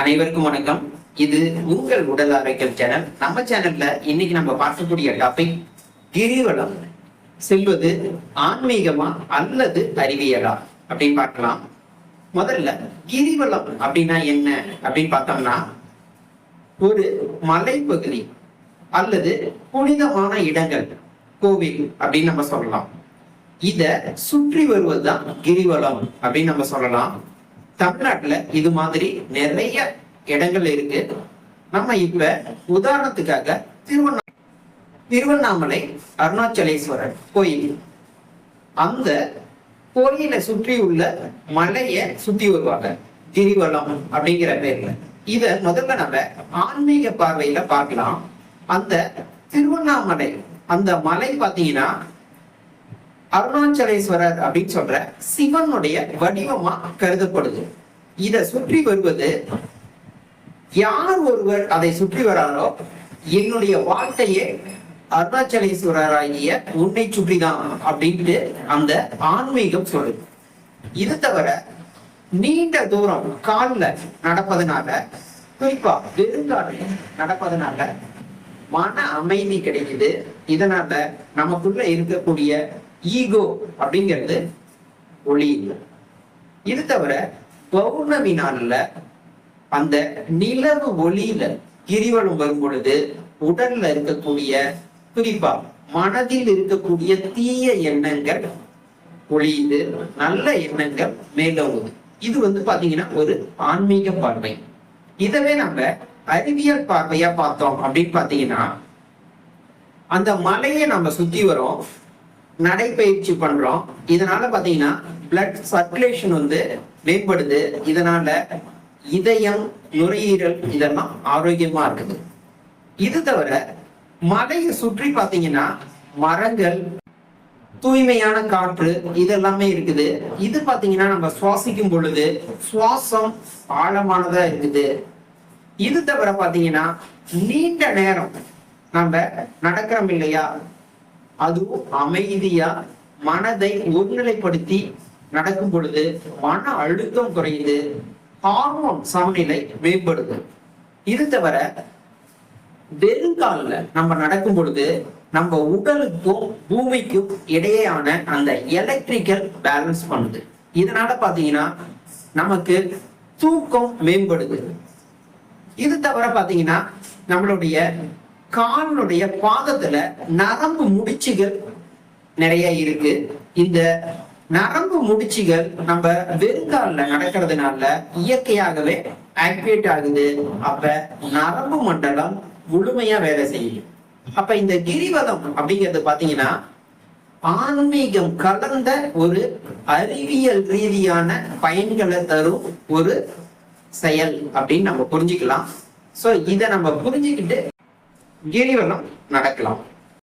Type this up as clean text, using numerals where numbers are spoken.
அனைவருக்கும் வணக்கம். இது உங்கள் உடல் ஆரோக்கியம் சேனல். நம்ம சேனல்ல இன்னைக்கு நம்ம பார்க்கக்கூடிய டாபிக் கிரிவலம் செல்வது ஆன்மீகமா அல்லது அறிவியலா அப்படின்னு பார்க்கலாம். முதல்ல கிரிவலம் அப்படின்னா என்ன அப்படின்னு பார்த்தோம்னா, ஒரு மலைப்பகுதி அல்லது புனிதமான இடங்கள், கோவில் அப்படின்னு நம்ம சொல்லலாம். இத சுற்றி வருவதுதான் கிரிவலம் அப்படின்னு நம்ம சொல்லலாம். தமிழ்நாட்டுல இது மாதிரி நிறைய இடங்கள் இருக்கு. நம்ம இப்ப உதாரணத்துக்காக திருவண்ணாமலை அருணாச்சலேஸ்வரர் கோயில், அந்த கோயிலை சுற்றி உள்ள மலைய சுத்தி வருவாங்க கிரிவலம் அப்படிங்கிற பேர்ல. இத முதல்ல நம்ம ஆன்மீக பார்வையில பார்க்கலாம். அந்த திருவண்ணாமலை அந்த மலை பாத்தீங்கன்னா அருணாச்சலேஸ்வரர் அப்படின்னு சொல்ற சிவனுடைய வடிவமா கருதப்படுது. இத சுற்றி வருவது, யார் ஒருவர் அதை சுற்றி வராரோ என்னுடைய வாழ்க்கையே அருணாச்சலேஸ்வரராகிய உன்னை சுற்றிதான் அப்படின்ட்டு அந்த ஆன்மீகம் சொல்லுது. இது தவிர நீண்ட தூரம் கால்ல நடப்பதனால, குறிப்பா வெறுங்கால நடப்பதனால மன அமைதி கிடைக்குது. இதனால நமக்குள்ள இருக்கக்கூடிய ஈகோ அப்படிங்கிறது ஒளியுது. இது தவிர பௌர்ணமி நாள்ல அந்த நிலவு ஒளியில கிரிவலம் வரும் பொழுது உடல்ல இருக்கக்கூடிய, குறிப்பா மனதில் இருக்கக்கூடிய தீய எண்ணங்கள் ஒளியுது, நல்ல எண்ணங்கள் மேலோங்குது. இது பாத்தீங்கன்னா ஒரு ஆன்மீக பார்வை. இதவே நம்ம அறிவியல் பார்வையா பார்த்தோம் அப்படின்னு பாத்தீங்கன்னா, அந்த மலையை நம்ம சுத்தி வரோம், நடைப்பயிற்சி பண்றோம். இதனால பாத்தீங்கன்னா பிளட் சர்க்குலேஷன் மேம்படுது. இதனால இதயம், நுரையீரல் இதெல்லாம் ஆரோக்கியமா இருக்குது. இது தவிர மலையை சுற்றி பாத்தீங்கன்னா மரங்கள், தூய்மையான காற்று இதெல்லாமே இருக்குது. இது பாத்தீங்கன்னா நம்ம சுவாசிக்கும் பொழுது சுவாசம் ஆழமானதா இருக்குது. இது தவிர பாத்தீங்கன்னா நீண்ட நேரம் நம்ம நடக்கிறோம் இல்லையா, அதுவும் அமைதியா மனதை ஒருநிலைப்படுத்தி நடக்கும் பொழுது மன அழுத்தம் குறையுது, ஹார்மோன் சமநிலை மேம்படுது. இது தவிர வெறுங்கால நம்ம நடக்கும் பொழுது நம்ம உடலுக்கும் பூமிக்கும் இடையேயான அந்த எலக்ட்ரிக்கல் பேலன்ஸ் பண்ணுது. இதனால பாத்தீங்கன்னா நமக்கு தூக்கம் மேம்படுது. இது தவிர பாத்தீங்கன்னா நம்மளுடைய காலினுடைய பாதத்துல நரம்பு முடிச்சுகள் நிறைய இருக்கு. இந்த நரம்பு முடிச்சுகள் நம்ம வெறுங்கால நடக்கிறதுனால இயற்கையாகவே ஆக்டிவேட் ஆகுது. அப்ப நரம்பு மண்டலம் முழுமையா வேலை செய்யும். அப்ப இந்த கிரிவலம் அப்படிங்கிறது பாத்தீங்கன்னா ஆன்மீகம் கலந்த ஒரு அறிவியல் ரீதியான பயன்களை தரும் ஒரு செயல் அப்படின்னு நம்ம புரிஞ்சுக்கலாம். சோ இதை நம்ம புரிஞ்சுக்கிட்டு கிரிவலம் நடக்கலாம்.